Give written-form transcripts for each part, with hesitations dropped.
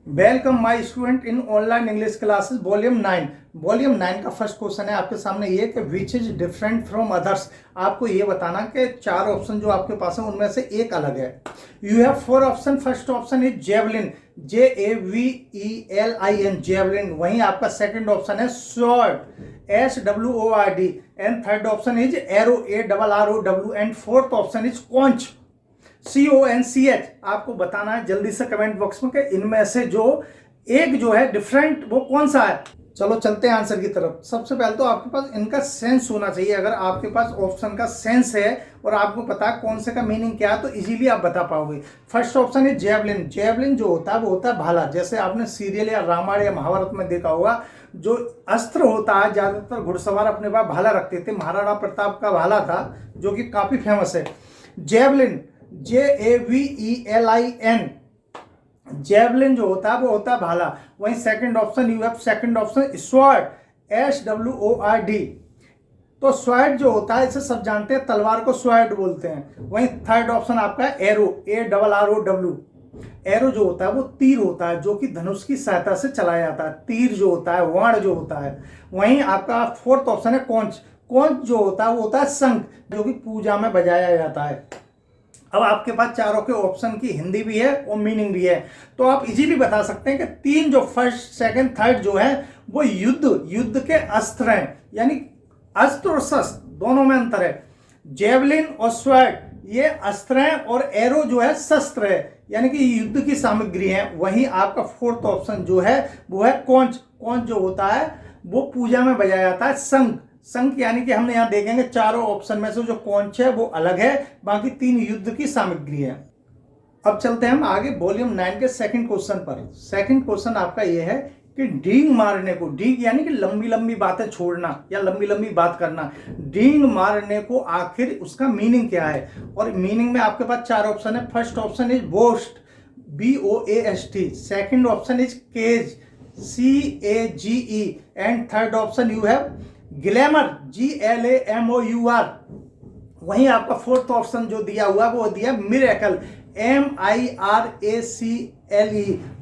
Welcome my student in online English classes volume 9 का first question है आपके सामने ये कि which is different from others. आपको ये बताना कि चार ऑप्शन जो आपके पास है उनमें से एक अलग है। You have four option. First option is javelin, JAVELIN javelin. वहीं आपका सेकंड ऑप्शन है sword, SWORD। And third option is arrow, ARROW। And fourth option is conch, CONCH। आपको बताना है जल्दी से कमेंट बॉक्स में कि इनमें से जो एक जो है डिफरेंट वो कौन सा है। चलो चलते हैं आंसर की तरफ। सबसे पहले तो आपके पास इनका सेंस होना चाहिए। अगर आपके पास ऑप्शन का सेंस है और आपको पता है कौन से का मीनिंग क्या है तो इजीली आप बता पाओगे। फर्स्ट ऑप्शन है जेवलिन। जेवलिन जो होता है वो होता है भाला। जैसे आपने सीरियल या रामायण या महाभारत में देखा होगा, जो अस्त्र होता है ज्यादातर घुड़सवार अपने पास भाला रखते थे। महाराणा प्रताप का भाला था जो कि काफी फेमस है। जेवलिन, JAVELIN जेवलिन जो होता है वो होता है भाला। वहीं second option you have second option sword, SWORD। तो स्वॉर्ड जो होता है इसे सब जानते हैं, तलवार को स्वॉर्ड बोलते हैं। वहीं थर्ड ऑप्शन आपका है एरो, ARROW। एरो जो होता है वो तीर होता है जो कि धनुष की सहायता से चलाया जाता है। तीर जो होता है, वाण जो होता है। वहीं आपका फोर्थ ऑप्शन है कॉन्च। कॉन्च जो होता है वो होता है शंख, जो कि पूजा में बजाया जाता है। अब आपके पास चारों के ऑप्शन की हिंदी भी है और मीनिंग भी है, तो आप इजीली बता सकते हैं कि तीन जो फर्स्ट सेकंड थर्ड जो है वो युद्ध के अस्त्र हैं। यानी अस्त्र और शस्त्र दोनों में अंतर है। जेवलिन और स्वॉर्ड ये अस्त्र हैं और एरो जो है शस्त्र है, यानी कि युद्ध की सामग्री है। वहीं आपका फोर्थ ऑप्शन जो है वो है कॉन्च। कॉन्च जो होता है वो पूजा में बजाया जाता है। शंख, शंख यानी कि हमने यहाँ देखेंगे चारों ऑप्शन में से जो कॉन्च है वो अलग है, बाकी तीन युद्ध की सामग्री है। अब चलते हैं हम आगे वॉल्यूम 9 के सेकंड क्वेश्चन पर। सेकंड क्वेश्चन आपका ये है कि डींग मारने को, डींग यानी कि लंबी लंबी बातें छोड़ना या लंबी लंबी बात करना। डींग मारने को आखिर उसका मीनिंग क्या है? और मीनिंग में आपके पास चार ऑप्शन है। First option is boast, BOAST। Second option is cage, CAGE। And third option you have glamour, GLAMOUR। वहीं आपका फोर्थ ऑप्शन जो दिया हुआ वो दिया मिरेकल, MIRACLE,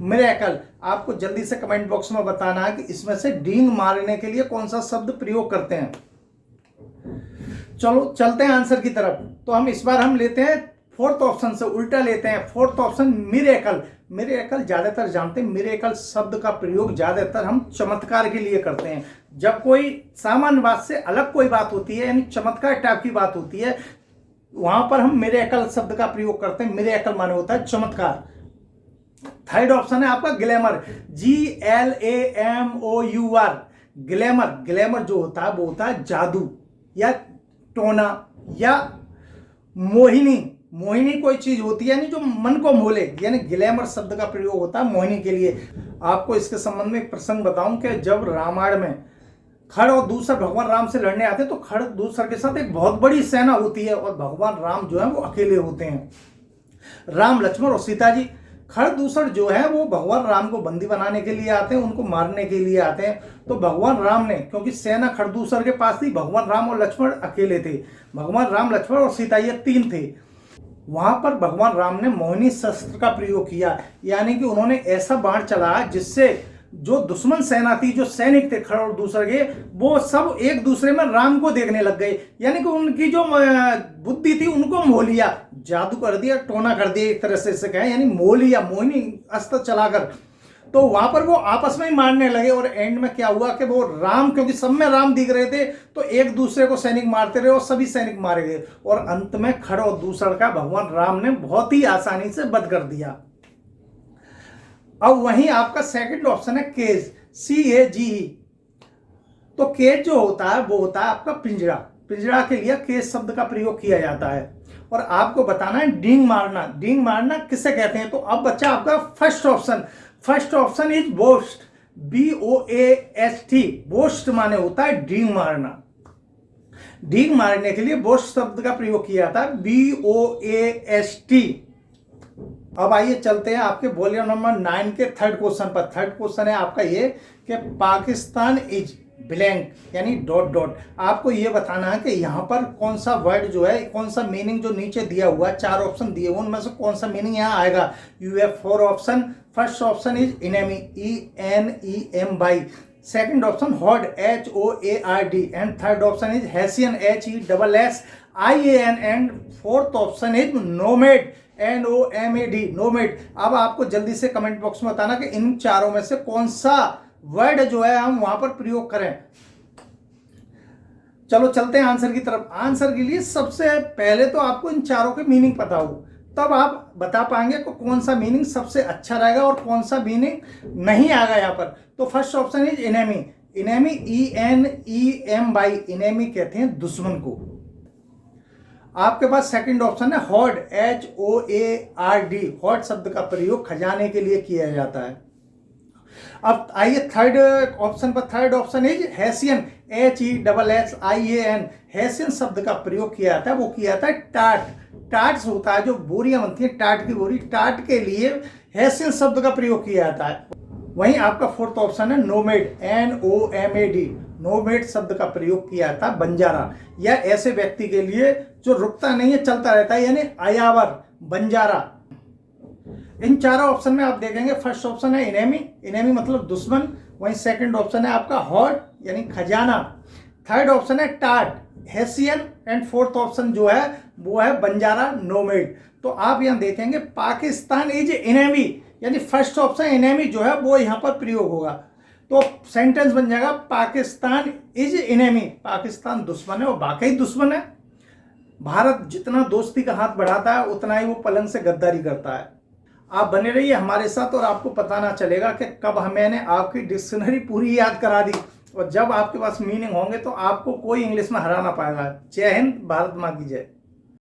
मिरेकल। आपको जल्दी से कमेंट बॉक्स में बताना है कि इसमें से डींग मारने के लिए कौन सा शब्द प्रयोग करते हैं। चलो चलते हैं आंसर की तरफ। तो हम इस बार हम लेते हैं फोर्थ ऑप्शन से, उल्टा लेते हैं। Fourth option miracle. मिरेकल ज्यादातर जानते हैं, मिरेकल शब्द का प्रयोग ज्यादातर हम चमत्कार के लिए करते हैं। जब कोई सामान्य बात से अलग कोई बात होती है, यानी चमत्कार टाइप की बात होती है, वहां पर हम मिरेकल शब्द का प्रयोग करते हैं। मिरेकल माने होता है चमत्कार। थर्ड ऑप्शन है आपका ग्लैमर, GLAMOUR। ग्लैमर, ग्लैमर जो होता है वो होता है जादू या टोना या मोहिनी। मोहिनी कोई चीज होती है यानी जो मन को मोले, यानी ग्लैमर शब्द का प्रयोग होता है मोहिनी के लिए। आपको इसके संबंध में एक प्रसंग बताऊं कि जब रामायण में खड़ और दूसर भगवान राम से लड़ने आते तो खड़ दूसर के साथ एक बहुत बड़ी सेना होती है और भगवान राम जो है वो अकेले होते हैं। राम, लक्ष्मण और सीता जी। खड़ दूसर जो है वो भगवान राम को बंदी बनाने के लिए आते हैं, उनको मारने के लिए आते हैं। तो भगवान राम ने, क्योंकि सेना खड़दूसर के पास थी, भगवान राम और लक्ष्मण अकेले थे। भगवान राम, लक्ष्मण और सीता ये तीन थे। वहां पर भगवान राम ने मोहिनी शस्त्र का प्रयोग किया, यानी कि उन्होंने ऐसा बाण चलाया जिससे जो दुश्मन सेना थी, जो सैनिक थे खड़ और दूसरे के, वो सब एक दूसरे में राम को देखने लग गए। यानी कि उनकी जो बुद्धि थी उनको मोह लिया, जादू कर दिया, टोना कर दिया, एक तरह से कहें, यानी मोह लिया मोहिनी अस्त्र चलाकर। तो वहां पर वो आपस में ही मारने लगे और एंड में क्या हुआ कि वो राम, क्योंकि सब में राम दिख रहे थे, तो एक दूसरे को सैनिक मारते रहे और सभी सैनिक मारे गए और अंत में खड़ और दूसर का भगवान राम ने बहुत ही आसानी से वध कर दिया। अब वहीं आपका सेकंड ऑप्शन है केज, CAGE। तो केज जो होता है वो होता है आपका पिंजरा। पिंजरा के लिए केज शब्द का प्रयोग किया जाता है। और आपको बताना है डींग मारना। डींग मारना किसे कहते हैं? तो अब बच्चा आपका first option. First option is boast, BOAST। Boast माने होता है डींग मारना। डींग मारने के लिए बोस्ट शब्द का प्रयोग किया जाता है, BOAST। अब आइए चलते हैं आपके वॉल्यूम नंबर 9 के थर्ड क्वेश्चन पर। थर्ड क्वेश्चन है आपका ये कि पाकिस्तान इज ब्लैंक यानी डॉट डॉट। आपको ये बताना है कि यहाँ पर कौन सा वर्ड जो है, कौन सा मीनिंग जो नीचे दिया हुआ है, 4 ऑप्शन दिए हुए उनमें से कौन सा मीनिंग यहाँ आएगा। You have 4 option. First option is enemy, ENEMY। Second option hoard, HOARD। And third option is hessian, HESSIAN। And fourth option is nomad, NOMAD, nomad. अब आपको जल्दी से कमेंट बॉक्स में बताना कि इन चारों में से कौन सा वर्ड जो है हम वहां पर प्रयोग करें। चलो चलते हैं आंसर की तरफ। आंसर के लिए सबसे पहले तो आपको इन चारों के मीनिंग पता हो, तब आप बता पाएंगे कि कौन सा मीनिंग सबसे अच्छा रहेगा और कौन सा मीनिंग नहीं आएगा यहाँ पर। तो first option is enemy. Enemy, ENEMY। Enemy कहते हैं दुश्मन को। आपके पास सेकंड ऑप्शन है हॉर्ड, HOARD। हॉर्ड शब्द का प्रयोग खजाने के लिए किया जाता है। अब आइए थर्ड ऑप्शन पर। Third option is hessian, HESSIAN। Hessian शब्द का प्रयोग किया जाता है, वो किया जाता है टाट। टाट्स होता है जो बोरियां बनती हैं, टाट की बोरी, टाट के लिए हेसियन शब्द का प्रयोग किया जाता है। वहीं आपका फोर्थ ऑप्शन है नोमेड, NOMAD। नोमेड शब्द का प्रयोग किया जाता है बंजारा या ऐसे व्यक्ति के लिए जो रुकता नहीं है, चलता रहता है, यानी अयावर, बंजारा। इन चारों ऑप्शन में आप देखेंगे फर्स्ट ऑप्शन है इनेमी, इनेमी मतलब दुश्मन। वहीं सेकंड ऑप्शन है आपका हॉर्ड यानी खजाना। थर्ड ऑप्शन है टाट, हेसियन। एंड फोर्थ ऑप्शन जो है वो है बंजारा, नोमेड। तो आप यहाँ देखेंगे पाकिस्तान इज इनेमी, यानी फर्स्ट ऑप्शन इनेमी जो है वो यहाँ पर प्रयोग होगा। तो सेंटेंस बन जाएगा पाकिस्तान इज इनेमी। पाकिस्तान दुश्मन है और वाकई दुश्मन है। भारत जितना दोस्ती का हाथ बढ़ाता है उतना ही वो पलंग से गद्दारी करता है। आप बने रहिए हमारे साथ और आपको पता ना चलेगा कि कब मैंने आपकी डिक्शनरी पूरी याद करा दी, और जब आपके पास मीनिंग होंगे तो आपको कोई इंग्लिश में हरा ना पाएगा। जय हिंद, भारत माँ की जय।